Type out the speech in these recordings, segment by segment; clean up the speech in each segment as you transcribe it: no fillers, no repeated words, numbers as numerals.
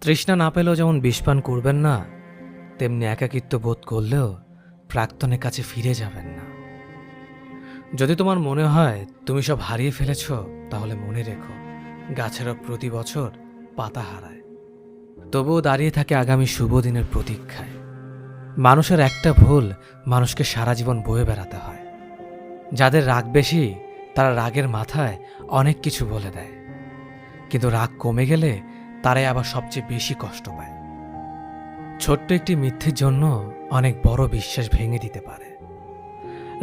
তৃষ্ণা না পেলেও যেমন বিষপান করবেন না, তেমনি একাকিত্ব বোধ করলেও প্রাক্তনের কাছে ফিরে যাবেন না। যদি তোমার মনে হয় তুমি সব হারিয়ে ফেলেছ, তাহলে মনে রেখো গাছেরা প্রতি বছর পাতা হারায়, তবুও দাঁড়িয়ে থাকে আগামী শুভ দিনের প্রতীক্ষায়। মানুষের একটা ভুল মানুষকে সারা জীবন বয়ে বেড়াতে হয়। যাদের রাগ বেশি তারা রাগের মাথায় অনেক কিছু বলে দেয়, কিন্তু রাগ কমে গেলে তারাই আবার সবচেয়ে বেশি কষ্ট পায়। ছোট্ট একটি মিথ্যের জন্য অনেক বড় বিশ্বাস ভেঙে দিতে পারে।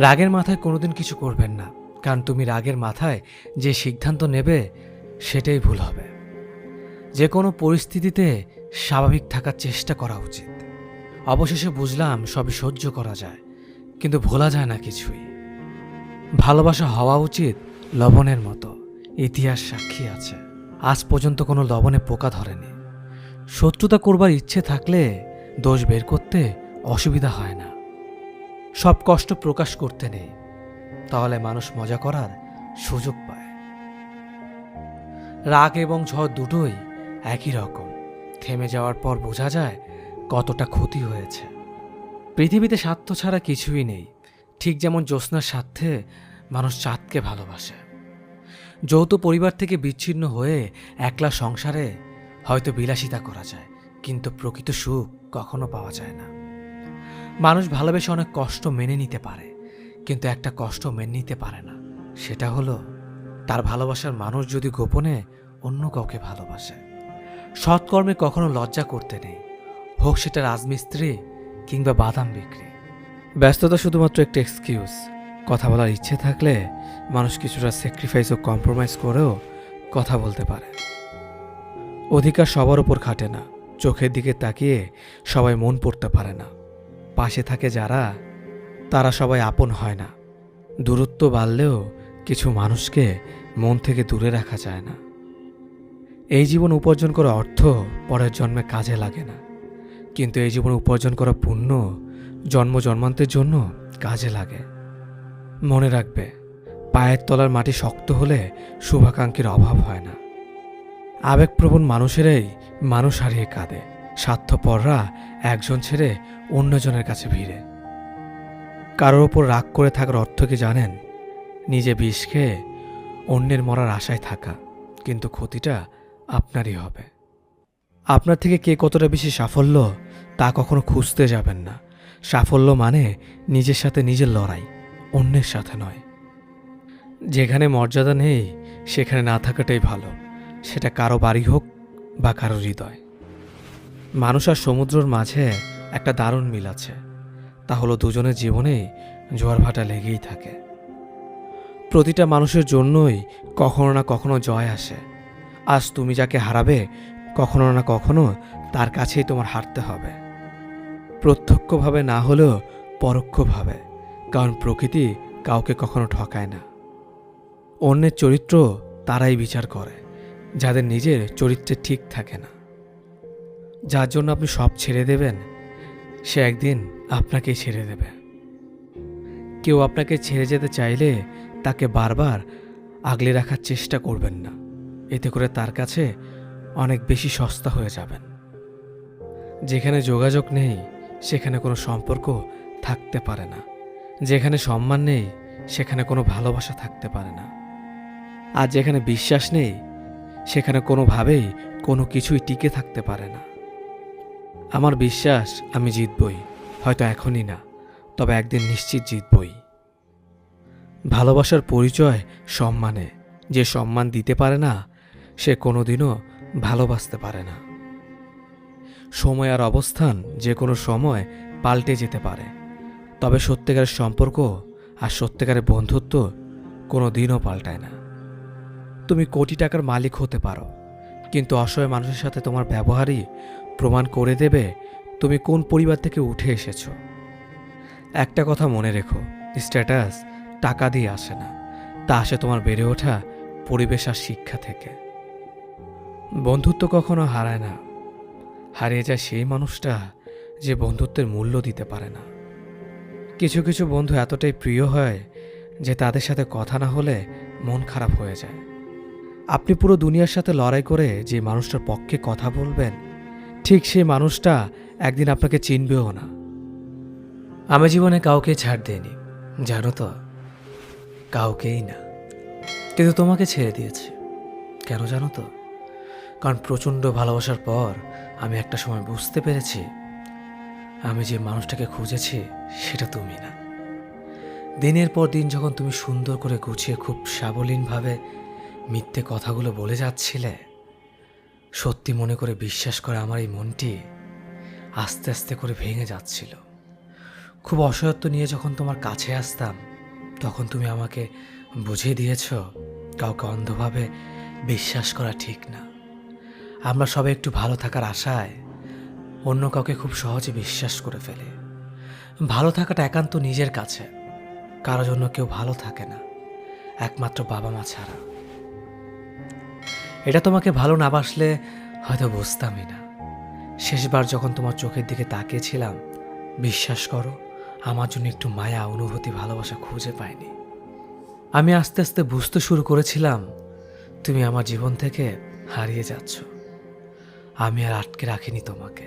রাগের মাথায় কোনোদিন কিছু করবেন না, কারণ তুমি রাগের মাথায় যে সিদ্ধান্ত নেবে সেটাই ভুল হবে। যে কোনো পরিস্থিতিতে স্বাভাবিক থাকার চেষ্টা করা উচিত। অবশেষে বুঝলাম সবই সহ্য করা যায়, কিন্তু ভোলা যায় না কিছুই। ভালোবাসা হওয়া উচিত লবণের মতো, ইতিহাস সাক্ষী আছে আজ পর্যন্ত কোনো লবণে পোকা ধরেনি। শত্রুতা করবার ইচ্ছে থাকলে দোষ বের করতে অসুবিধা হয় না। সব কষ্ট প্রকাশ করতে নেই, তাহলে মানুষ মজা করার সুযোগ পায়। রাগ এবং ঝড় দুটোই একই রকম, থেমে যাওয়ার পর বোঝা যায় কতটা ক্ষতি হয়েছে। পৃথিবীতে স্বার্থ ছাড়া কিছুই নেই, ঠিক যেমন জ্যোৎস্নার স্বার্থে মানুষ চাঁদকে ভালোবাসে। যৌথ পরিবার থেকে বিচ্ছিন্ন হয়ে একলা সংসারে হয়তো বিলাসিতা করা যায়, কিন্তু প্রকৃত সুখ কখনো পাওয়া যায় না। মানুষ ভালোবেসে অনেক কষ্ট মেনে নিতে পারে, কিন্তু একটা কষ্ট মেনে নিতে পারে না, সেটা হলো তার ভালোবাসার মানুষ যদি গোপনে অন্য কাউকে ভালোবাসে। সৎকর্মে কখনো লজ্জা করতে নেই, হোক সেটা রাজমিস্ত্রি কিংবা বাদাম বিক্রি। ব্যস্ততা শুধুমাত্র একটা এক্সকিউজ। কথা বলার ইচ্ছে থাকলে মানুষ কিছুটা স্যাক্রিফাইস ও কম্প্রোমাইজ করেও কথা বলতে পারে। অধিকার সবার উপর খাটে না, চোখের দিকে তাকিয়ে সবাই মন পড়তে পারে না। পাশে থাকে যারা, তারা সবাই আপন হয় না। দূরত্ব বাড়লেও কিছু মানুষকে মন থেকে দূরে রাখা যায় না। এই জীবন উপার্জন করা অর্থ পরের জন্মে কাজে লাগে না, কিন্তু এই জীবন উপার্জন করা পুণ্য জন্ম জন্মান্তের জন্য কাজে লাগে। মনে রাখবে, পায়ের তলার মাটি শক্ত হলে শুভাকাঙ্ক্ষীর অভাব হয় না। আবেগপ্রবণ মানুষেরাই মানুষ হারিয়ে কাঁদে, স্বার্থপররা একজন ছেড়ে অন্যজনের কাছে ভিড়ে। কারোর ওপর রাগ করে থাকার অর্থ কি জানেন? নিজে বিষ খেয়ে অন্যের মরার আশায় থাকা, কিন্তু ক্ষতিটা আপনারই হবে। আপনার থেকে কে কতটা বেশি সাফল্য তা কখনো খুঁজতে যাবেন না। সাফল্য মানে নিজের সাথে নিজের লড়াই, অন্যের সাথে নয়। যেখানে মর্যাদা নেই সেখানে না থাকাটাই ভালো, সেটা কারো বাড়ি হোক বা কারো হৃদয়। মানুষ আর সমুদ্রের মাঝে একটা দারুণ মিল আছে, তা হলো দুজনের জীবনেই জোয়ার ভাটা লেগেই থাকে। প্রতিটা মানুষের জন্যই কখনো না কখনো জয় আসে। আজ তুমি যাকে হারাবে, কখনো না কখনো তার কাছেই তোমার হারতে হবে। প্রত্যক্ষভাবে না হলেও পরোক্ষভাবে, কারণ প্রকৃতি কাউকে কখনো ঠকায় না। অন্যের চরিত্র তারাই বিচার করে যাদের নিজের চরিত্রে ঠিক থাকে না। যার জন্য আপনি সব ছেড়ে দেবেন, সে একদিন আপনাকেই ছেড়ে দেবে। কেউ আপনাকে ছেড়ে যেতে চাইলে তাকে বারবার আগলে রাখার চেষ্টা করবেন না, এতে করে তার কাছে অনেক বেশি সস্তা হয়ে যাবেন। যেখানে যোগাযোগ নেই সেখানে কোনো সম্পর্ক থাকতে পারে না, যেখানে সম্মান নেই সেখানে কোনো ভালোবাসা থাকতে পারে না, আর যেখানে বিশ্বাস নেই সেখানে কোনোভাবেই কোনো কিছুই টিকে থাকতে পারে না। আমার বিশ্বাস আমি জিতবই, হয়তো এখনই না, তবে একদিন নিশ্চিত জিতবই। ভালোবাসার পরিচয় সম্মানে। যে সম্মান দিতে পারে না সে কোনোদিনও ভালোবাসতে পারে না। সময় আর অবস্থান যে কোনো সময় পাল্টে যেতে পারে, তবে সত্যিকারের সম্পর্ক আর সত্যিকারের বন্ধুত্ব কোনো দিনও পাল্টায় না। তুমি কোটি টাকার মালিক হতে পারো, কিন্তু অসহায় মানুষের সাথে তোমার ব্যবহারই প্রমাণ করে দেবে তুমি কোন পরিবার থেকে উঠে এসেছো। একটা কথা মনে রেখো, স্ট্যাটাস টাকা দিয়ে আসে না, তা আসে তোমার বেড়ে ওঠা পরিবেশ আর শিক্ষা থেকে। বন্ধুত্ব কখনো হারায় না, হারিয়ে যায় সেই মানুষটা যে বন্ধুত্বের মূল্য দিতে পারে না। কিছু কিছু বন্ধু এতটাই প্রিয় হয় যে তাদের সাথে কথা না হলে মন খারাপ হয়ে যায়। আপনি পুরো দুনিয়ার সাথে লড়াই করে যে মানুষটার পক্ষে কথা বলবেন, ঠিক সেই মানুষটা একদিন আপনাকে চিনবেও না। আমি জীবনে কাউকে ছাড় দিইনি, জানো তো, কাউকেই না। কিন্তু তোমাকে ছেড়ে দিয়েছি। কেন জানো তো? কারণ প্রচণ্ড ভালোবাসার পর আমি একটা সময় বুঝতে পেরেছি আমি যে মানুষটাকে খুঁজেছি সেটা তুমি না। দিনের পর দিন যখন তুমি সুন্দর করে গুছিয়ে খুব সাবলীনভাবে মিথ্যে কথাগুলো বলে যাচ্ছিলে, সত্যি মনে করে বিশ্বাস করে আমার এই মনটি আস্তে আস্তে করে ভেঙে যাচ্ছিল। খুব অসহায়ত্ব নিয়ে যখন তোমার কাছে আসতাম, তখন তুমি আমাকে বুঝিয়ে দিয়েছ কাউকে অন্ধভাবে বিশ্বাস করা ঠিক না। আমরা সবাই একটু ভালো থাকার আশায় অন্য কাউকে খুব সহজে বিশ্বাস করে ফেলে। ভালো থাকাটা একান্ত নিজের কাছে, কারোর জন্য কেউ ভালো থাকে না, একমাত্র বাবা মা ছাড়া। এটা তোমাকে ভালো না বাসলে হয়তো বুঝতামই না। শেষবার যখন তোমার চোখের দিকে তাকিয়েছিলাম, বিশ্বাস করো আমার জন্য একটু মায়া, অনুভূতি, ভালোবাসা খুঁজে পাইনি। আমি আস্তে আস্তে বুঝতে শুরু করেছিলাম তুমি আমার জীবন থেকে হারিয়ে যাচ্ছ। আমি আর আটকে রাখিনি তোমাকে,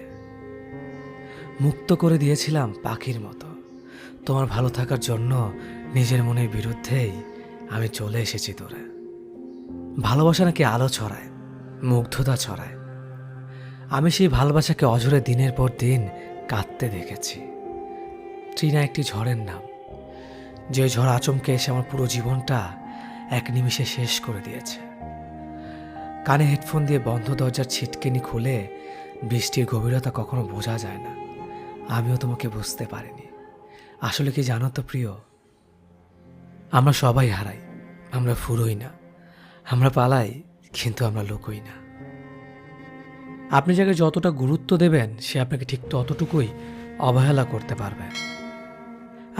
মুক্ত করে দিয়েছিলাম পাখির মতো। তোমার ভালো থাকার জন্য নিজের মনের বিরুদ্ধেই আমি চলে এসেছি তোরে। ভালোবাসা নাকি আলো ছড়ায়, মুগ্ধতা ছড়ায়। আমি সেই ভালোবাসাকে অঝরে দিনের পর দিন কাঁদতে দেখেছি। ট্রিনা একটি ঝড়ের নাম, যে ঝড় আচমকে এসে আমার পুরো জীবনটা এক নিমিষে শেষ করে দিয়েছে। কানে হেডফোন দিয়ে বন্ধ দরজার ছিটকেনি খুলে বৃষ্টির গভীরতা কখনো বোঝা যায় না। আমিও তোমাকে বুঝতে পারিনি। আসলে কি জানো তো প্রিয়, আমরা সবাই হারাই, আমরা ফুরোই না, আমরা পালাই, কিন্তু আমরা লুকোই না। আপনি যাকে যতটা গুরুত্ব দেবেন সে আপনাকে ঠিক ততটুকুই অবহেলা করতে পারবে।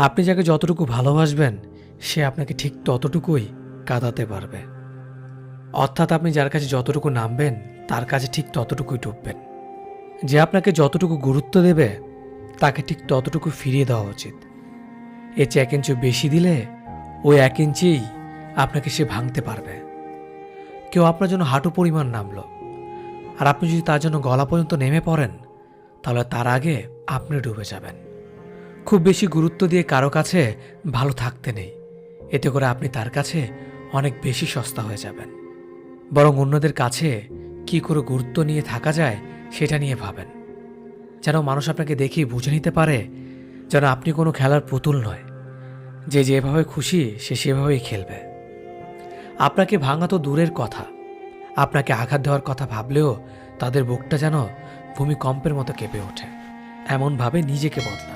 আপনি যাকে যতটুকু ভালোবাসবেন সে আপনাকে ঠিক ততটুকুই কাঁদাতে পারবে। অর্থাৎ আপনি যার কাছে যতটুকু নামবেন তার কাছে ঠিক ততটুকুই ডুববেন। যে আপনাকে যতটুকু গুরুত্ব দেবে তাকে ঠিক ততটুকু ফিরিয়ে দেওয়া উচিত। এর চেয়ে 1 ইঞ্চি বেশি দিলে ওই 1 ইঞ্চিই আপনাকে সে ভাঙতে পারবে। কেউ আপনার জন্য হাঁটু পরিমাণ নামলো, আর আপনি যদি তার জন্য গলা পর্যন্ত নেমে পড়েন, তাহলে তার আগে আপনি ডুবে যাবেন। খুব বেশি গুরুত্ব দিয়ে কারো কাছে ভালো থাকতে নেই, এতে করে আপনি তার কাছে অনেক বেশি সস্তা হয়ে যাবেন। বরং অন্যদের কাছে কি করে গুরুত্ব নিয়ে থাকা যায় সেটা নিয়ে ভাবেন, যেন মানুষ আপনাকে দেখেই বুঝে নিতে পারে যেন আপনি কোনো খেলার পুতুল নয়, যে যেভাবে খুশি সে সেভাবেই খেলবে। আপনাকে ভাঙা তো দূরের কথা, আপনাকে আঘাত দেওয়ার কথা ভাবলেও তাদের বুকটা যেন ভূমিকম্পের মতো কেঁপে ওঠে। এমনভাবে নিজেকে বদলান।